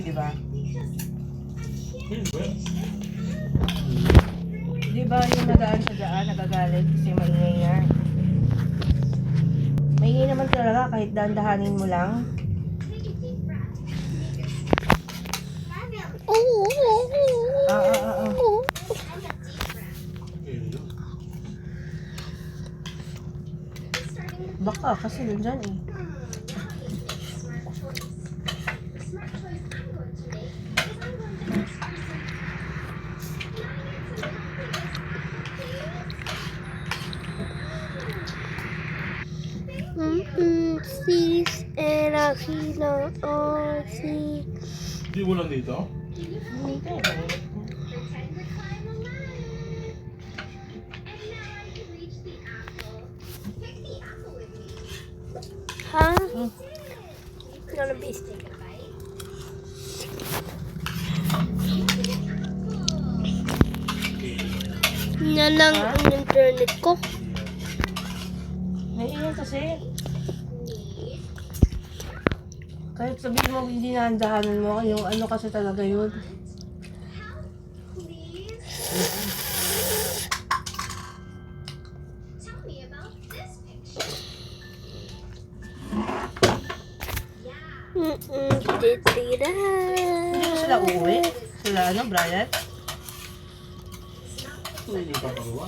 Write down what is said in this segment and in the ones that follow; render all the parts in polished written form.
Diba? Diba? Diba yung nagaan sa daan, nagagalit kasi maingay nga. Maingay naman talaga kahit dahan-dahanin mo lang. Ah. Baka kasi nandyan eh. Sis era Hina si. Hindi mo lang dito? Hindi tayo. Ha? Gonna be stick. Yan lang ang internet ko. Naiiyan kasi. Kahit sabihin mo hindi nahandahanan mo, yung ano kasi talaga yun. Titira. Hindi mo sila uuwi? Sila ano, Brian? Hindi pa pagawa.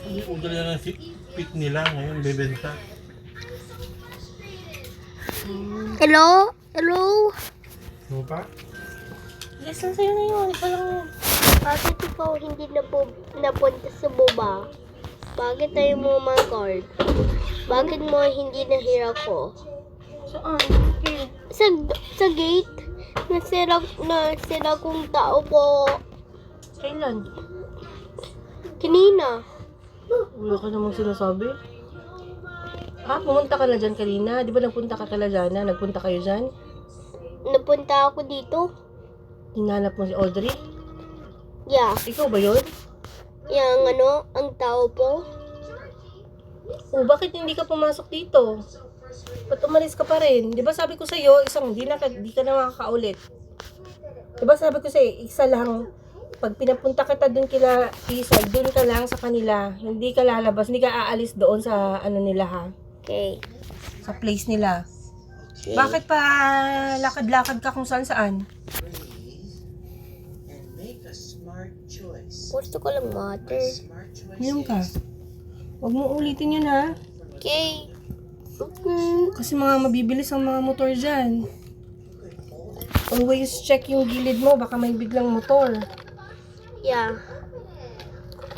Hindi ko dala ng pick nila ngayon, bebenta. Hello? Hello? Ano pa? Yes, lang sa'yo na yun. Parang Bakit ikaw hindi napunta sa boba? Bakit tayo mo mga card? Bakit mo hindi nahira ko? saan? Okay. Sa gate? Nasira kong tao po. Kailan? Kanina. Wala ka namang sinasabi. Pumunta ka na dyan kanina. Di ba nagpunta ka kala Jana? Nagpunta kayo dyan? Napunta ako dito. Hinanap mo si Audrey? Yeah. Ikaw ba yun? Yang ang tao po. Bakit hindi ka pumasok dito? Ba't umalis ka pa rin? Di ba sabi ko sa'yo, di ka na makakaulit. Di ba sabi ko sa'yo, isa lang, pag pinapunta kita dun kila Isa, dun ka lang sa kanila. Hindi ka lalabas, hindi ka aalis doon sa ano nila ha. Okay. Sa place nila. Bakit pa lakad-lakad ka kung saan? Gusto ko lang water. Minum ka. Huwag mo ulitin yun ha. Okay. Kasi mga mabibilis ang mga motor dyan. Always check yung gilid mo, baka may biglang motor. Yeah.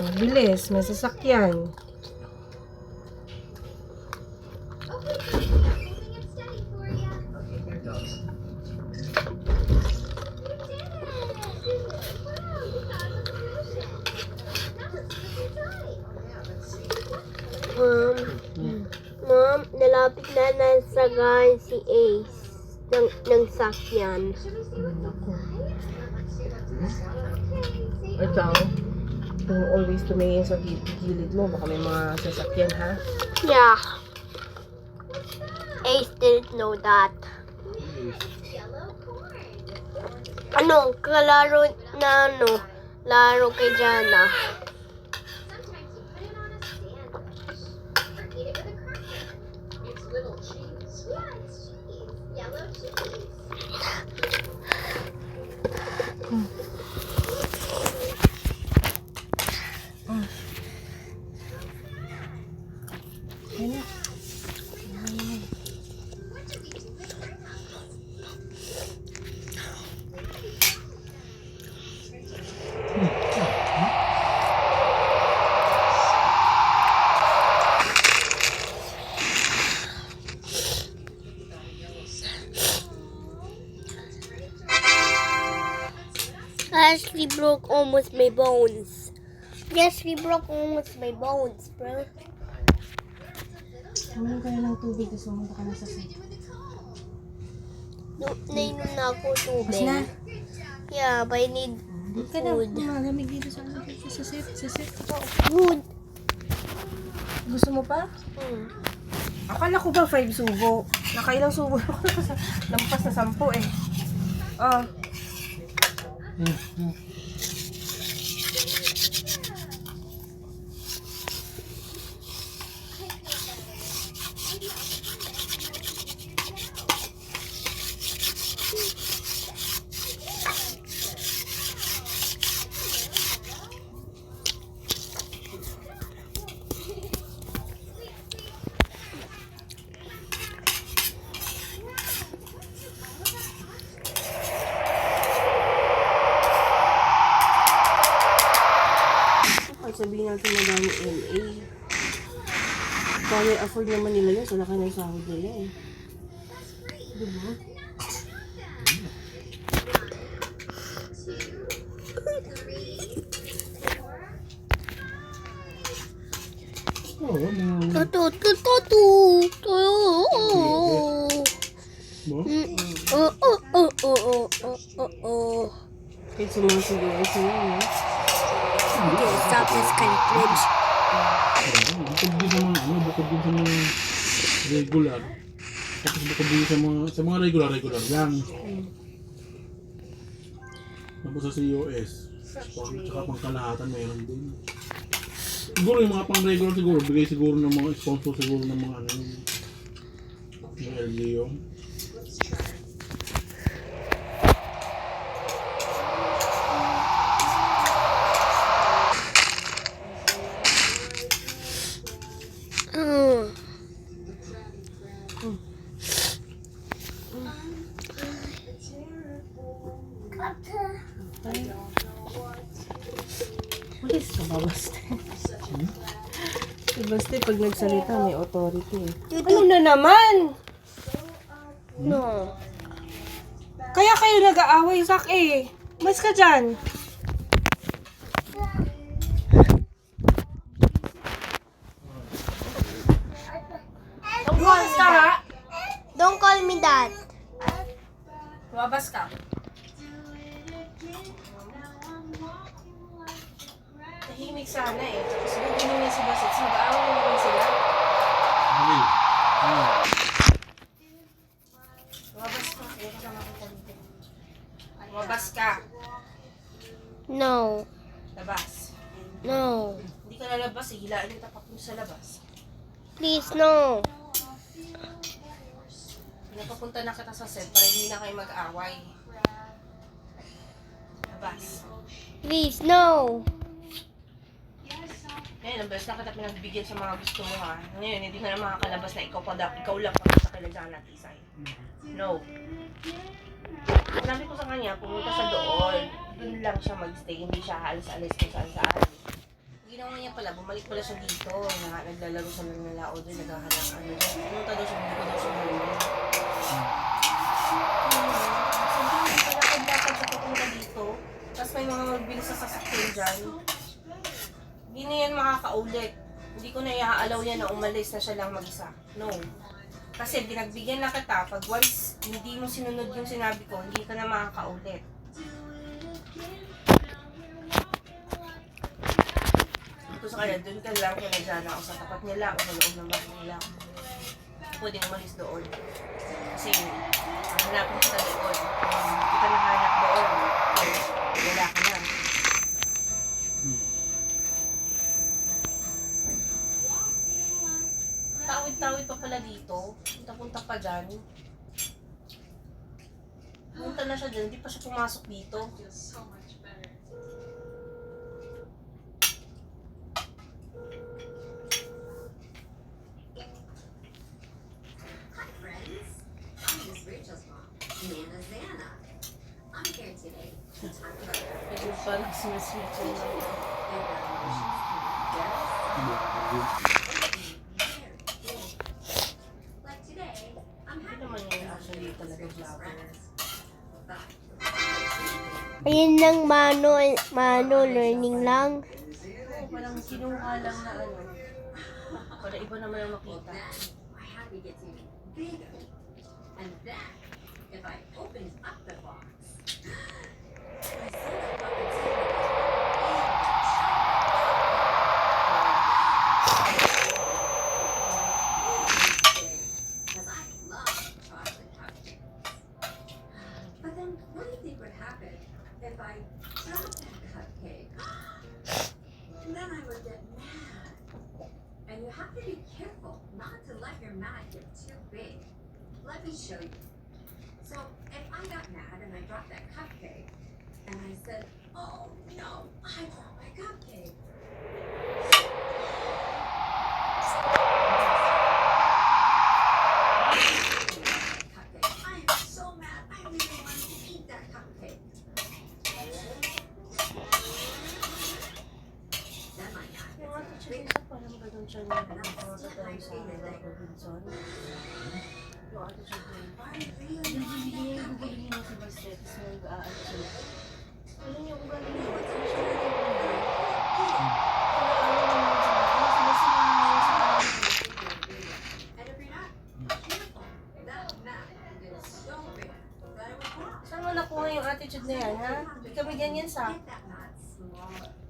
Mabilis, may sasakyan. Ma'am, nalapit na nasagaan si Ace ng sakyan. Ikaw, kung always tumingin sa gilid mo, baka may mga sasakyan ha. Yeah. Ace didn't know that. Kalaro na laro kay Jana. Ashley broke almost my bones. Ashley broke almost my bones, bro. Uminom ka na ng tubig, tapos pumunta ka na sa set. Nainom na ako tubig. Mas na? Yeah, but I need Hindi ka na, food. malamig dito sa set. Food. Gusto mo pa? Akala ko ba 5 subo? Nakailang subo ako lampas na 10 eh. Ah, Ay, sabihin natin madami LA. Kaya afford naman nila yun sa laki ng sahod nila eh. Diba? Oo, mga... Ba? Kahit sumasigaw ay sila eh. Stop this cartridge. Bukod din sa mga ano, bukod din sa mga regular. Tapos bukod din sa mga regular lang. Tapos sa COS. Tsaka pang kalahatan mayroon din. Siguro yung mga pang regular siguro, bigay siguro ng mga sponsor siguro ng mga ano yung LGO. Pulis ka ba, Basti? Si Basti pag nagsalita may authority eh. Ano na naman? No. Kaya kayo nag-aaway, Zach eh. Mas ka dyan. Lumabas ka ha? Don't call me that. Lumabas ka. Tahimik sana eh. Tapos buginin niya si Basit. Mag-aaway na naman sila. Okay. Lumabas ka. Kaya ka makita dito. Lumabas ka. No. Labas. No. Hindi ka lalabas eh. Hilaan yung tapak mo sa labas. Please, no. Napapunta na kita sa set para hindi na kayo mag-aaway. Labas. Please, no. Ngayon, ang beses na kita pinagbigyan sa mga gusto mo ha. Ngayon, hindi ka na makakalabas na ikaw lang pakita kay Lajana at Isay. No. Sabi ko sa kanya, pumunta sa doon. Doon lang siya magstay. Hindi siya alis-alis kung saan-saan. Ginawa niya pala, bumalik pala siya dito. Naglalaro sa lang ng lao doon, naghahanap ano doon. Pumunta daw siya, hindi ko daw siya marunong. Sabi ko, palakad-lakad siya papunta dito. Tapos may mga magbilis sa sasakyan dyan. Hindi na yan makakaulit. Hindi ko na iaalaw yan na umalis na siya lang mag-isa. No. Kasi binagbigyan na kita, pag once hindi mo sinunod yung sinabi ko, hindi ka na makakaulit. Ito sa kanya, doon ka lang kaya dyan ako sa tapat nila o sa loob ng bahay nila. Pwedeng umalis doon. Kasi hanapin kita doon. Hindi ka nahanap doon. Wala ka na. Tawid-tawid pa pala dito. Punta-punta pa dyan. Punta na siya dyan. Hindi pa siya pumasok dito. Hi friends, I'm Miss Rachel's mom, Nana Zana. I'm here today to talk about your Medyo parang sumiswitch yun. Like today, I'm Hindi happy naman because yun I'm actually with talaga Rachel's vlogger. friends. But Ayun lang, mano, learning lang. Oo, parang kinuha lang na ano. Para iba naman ang makita. then my happy gets even bigger. And then, if I opened up the box, I see the puppet I drop that cupcake, then I would get mad. And you have to be careful not to let your mad get too big. Let me show you. So if I got mad and I dropped that cupcake, and I said, oh no, I dropped my cupcake. Cupcake. I am so mad. I really wanted to eat that cupcake. Then my mad Yung gets attitude big. nila parang ganun siya na nakakatawa sa Robinson. Yung attitude niya. I really Hindi wanted niya that yung cupcake. niya si Bastet. Tapos nag-attitude. Ano yung ugali niya? What's yung siya na And if you're not careful, that map is so big that it would drop. Saan mo nakuha yung attitude na yan, ha? Hindi kami ganyan sa... Get that knot smaller.